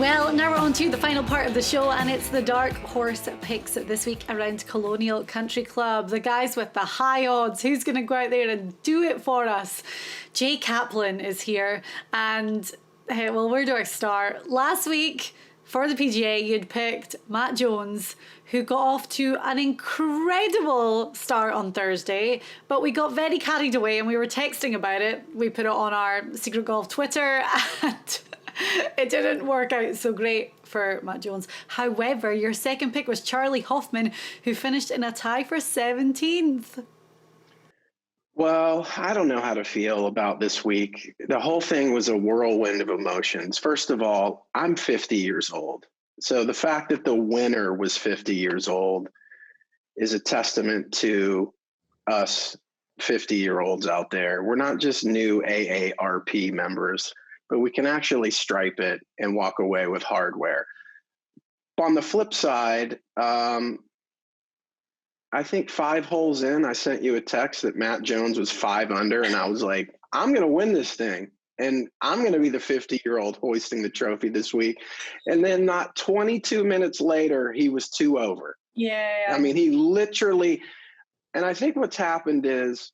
Well, now we're on to the final part of the show, and it's the dark horse picks this week around Colonial Country Club. The guys with the high odds. Who's going to go out there and do it for us? Jay Kaplan is here, and well, where do I start? Last week for the PGA, you'd picked Matt Jones, who got off to an incredible start on Thursday, but we got very carried away and we were texting about it. We put it on our Secret Golf Twitter, and it didn't work out so great for Matt Jones. However, your second pick was Charlie Hoffman, who finished in a tie for 17th. Well, I don't know how to feel about this week. The whole thing was a whirlwind of emotions. First of all, I'm 50 years old. So the fact that the winner was 50 years old is a testament to us 50-year-olds out there. We're not just new AARP members, but we can actually stripe it and walk away with hardware. On the flip side, I think 5 holes in, I sent you a text that Matt Jones was 5 under, and I was like, I'm going to win this thing, and I'm going to be the 50-year-old hoisting the trophy this week. And then not 22 minutes later, he was 2 over. Yeah. I mean, he literally, and I think what's happened is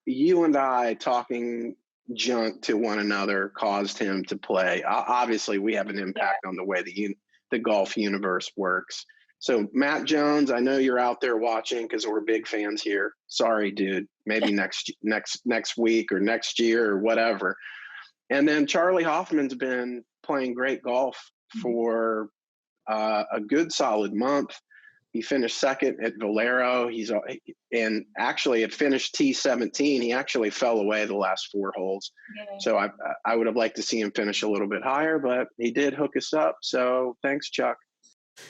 you and I talking junk to one another caused him to play. Obviously, we have an impact on the way the golf universe works. So Matt Jones, I know you're out there watching because we're big fans here. Sorry, dude. Maybe next week or next year or whatever. And then Charlie Hoffman's been playing great golf for a good solid month. He finished second at Valero. And actually it finished T17. He actually fell away the last 4 holes. Yeah. So I would have liked to see him finish a little bit higher, but he did hook us up. So thanks, Chuck.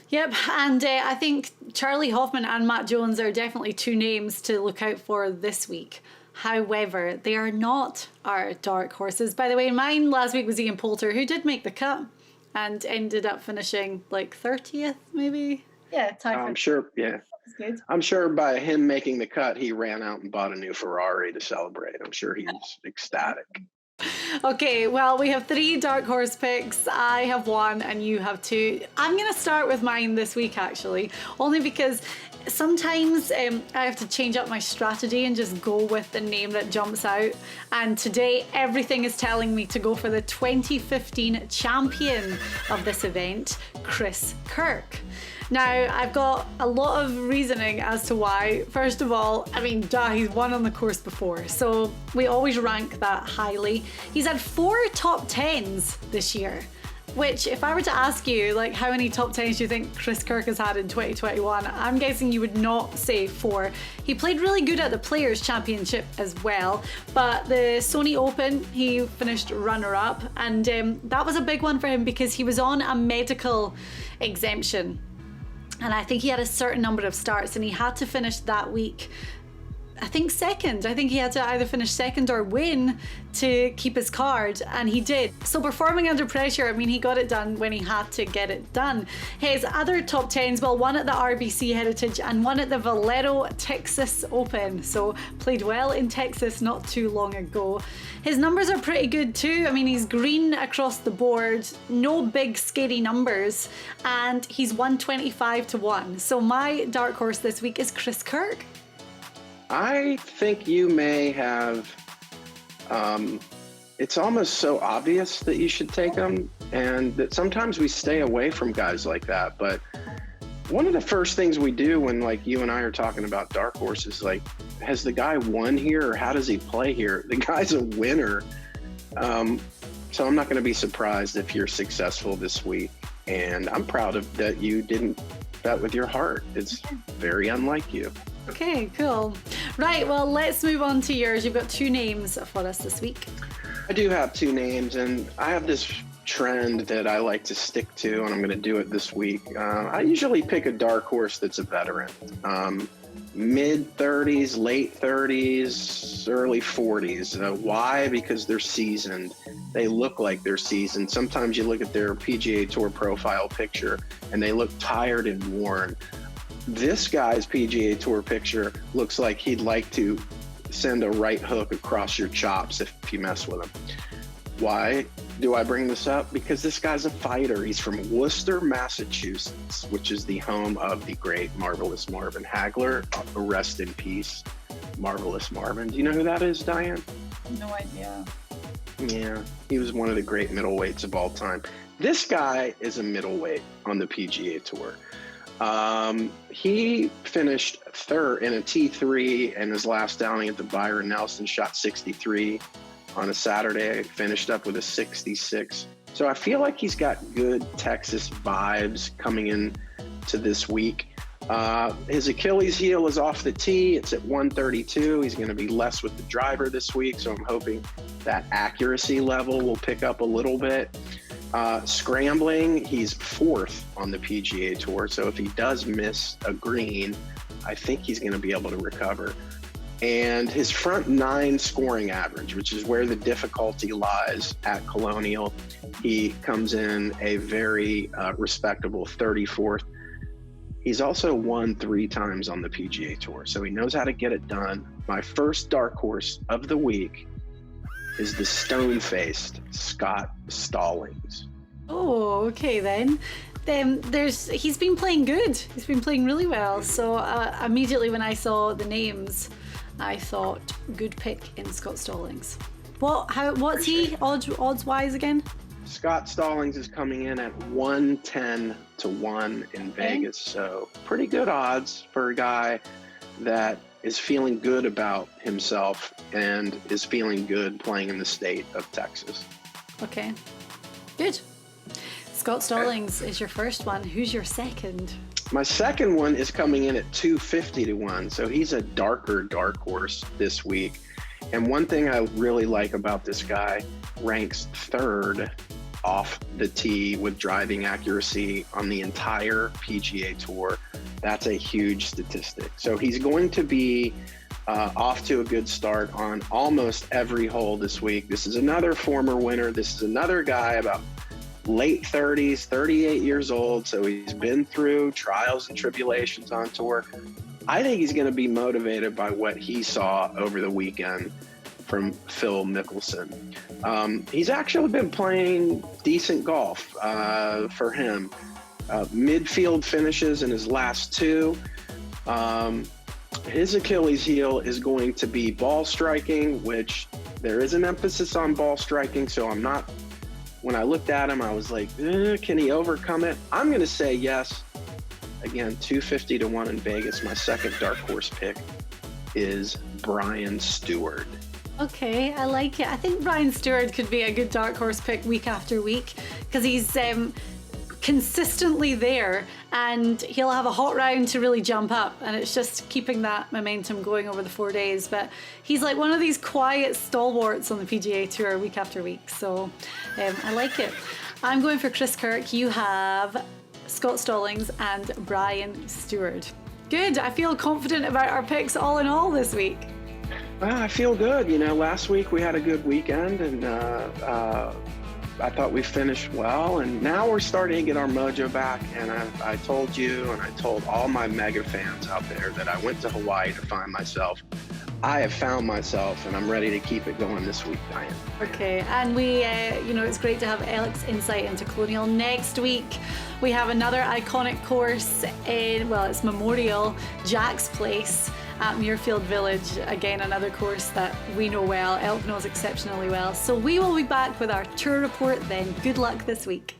Yep, and I think Charlie Hoffman and Matt Jones are definitely 2 names to look out for this week. However, they are not our dark horses. By the way, mine last week was Ian Poulter, who did make the cut and ended up finishing like 30th, maybe. Yeah, I'm sure. Yeah, good. I'm sure by him making the cut, he ran out and bought a new Ferrari to celebrate. I'm sure he was ecstatic. Okay, well, we have 3 dark horse picks. I have 1 and you have 2. I'm going to start with mine this week, actually, only because sometimes I have to change up my strategy and just go with the name that jumps out. And today, everything is telling me to go for the 2015 champion of this event, Chris Kirk. Now, I've got a lot of reasoning as to why. First of all, I mean, he's won on the course before, so we always rank that highly. He's had 4 top 10s this year, which if I were to ask you, like, how many top 10s do you think Chris Kirk has had in 2021? I'm guessing you would not say 4. He played really good at the Players' Championship as well, but the Sony Open, he finished runner-up, and that was a big one for him because he was on a medical exemption. And I think he had a certain number of starts and he had to finish that week, I think second. I think he had to either finish second or win to keep his card, and he did. So performing under pressure, I mean, he got it done when he had to get it done. His other top 10s, well, one at the RBC Heritage and one at the Valero Texas Open. So played well in Texas not too long ago. His numbers are pretty good too. I mean, he's green across the board, no big scary numbers, and he's 125-1. So my dark horse this week is Chris Kirk. I think you may have, it's almost so obvious that you should take him, and that sometimes we stay away from guys like that. But one of the first things we do when, like, you and I are talking about dark horses, like, has the guy won here or how does he play here? The guy's a winner. So I'm not going to be surprised if you're successful this week. And I'm proud of that you didn't bet with your heart. It's very unlike you. Okay, cool. Right, well, let's move on to yours. You've got 2 names for us this week. I do have 2 names, and I have this trend that I like to stick to, and I'm going to do it this week. I usually pick a dark horse that's a veteran. Mid-30s, late 30s, early 40s. Why? Because they're seasoned. They look like they're seasoned. Sometimes you look at their PGA Tour profile picture, and they look tired and worn. This guy's PGA Tour picture looks like he'd like to send a right hook across your chops if you mess with him. Why? do I bring this up? Because this guy's a fighter. He's from Worcester, Massachusetts, which is the home of the great Marvelous Marvin Hagler. Rest in peace, Marvelous Marvin. Do you know who that is, Diane? No idea. Yeah, he was one of the great middleweights of all time. This guy is a middleweight on the PGA Tour. He finished third in a T3 in his last outing at the Byron Nelson, shot 63 on a Saturday, finished up with a 66. So I feel like he's got good Texas vibes coming in to this week. His Achilles heel is off the tee. It's at 132. He's going to be less with the driver this week, so I'm hoping that accuracy level will pick up a little bit. Scrambling, he's fourth on the PGA Tour, so if he does miss a green, I think he's going to be able to recover. And his front nine scoring average, which is where the difficulty lies at Colonial, he comes in a very respectable 34th. He's also won 3 times on the PGA Tour, so he knows how to get it done. My first dark horse of the week is the stone-faced Scott Stallings. Oh, okay then. He's been playing good. He's been playing really well. So immediately when I saw the names, I thought good pick in Scott Stallings. What's he odds wise again? Scott Stallings is coming in at 110 to 1 in Vegas. So pretty good odds for a guy that is feeling good about himself and is feeling good playing in the state of Texas. Okay, good. Scott Stallings is your first one. Who's your second? My second one is coming in at 250 to 1. So he's a darker dark horse this week. And one thing I really like about this guy, ranks third off the tee with driving accuracy on the entire PGA Tour. That's a huge statistic. So he's going to be off to a good start on almost every hole this week. This is another former winner. This is another guy about late 30s, 38 years old. So he's been through trials and tribulations on tour. I think he's going to be motivated by what he saw over the weekend from Phil Mickelson. He's actually been playing decent golf for him. Midfield finishes in his last 2. His Achilles heel is going to be ball striking, which there is an emphasis on ball striking. So when I looked at him, I was like, can he overcome it? I'm going to say yes. Again, 250 to 1 in Vegas. My second dark horse pick is Brian Steward. Okay, I like it. I think Brian Steward could be a good dark horse pick week after week because he's consistently there and he'll have a hot round to really jump up, and it's just keeping that momentum going over the 4 days. But he's like one of these quiet stalwarts on the PGA Tour week after week, so I like it. I'm going for Chris Kirk. You have Scott Stallings and Brian Steward. Good. I feel confident about our picks all in all this week. I feel good. Last week we had a good weekend, and I thought we finished well, and now we're starting to get our mojo back. And I told you, and I told all my mega fans out there that I went to Hawaii to find myself. I have found myself, and I'm ready to keep it going this week, Diane. Okay, and we, it's great to have Alex's insight into Colonial. Next week, we have another iconic course it's Memorial, Jack's Place at Muirfield Village. Again, another course that we know well, Elk knows exceptionally well. So we will be back with our tour report then. Good luck this week.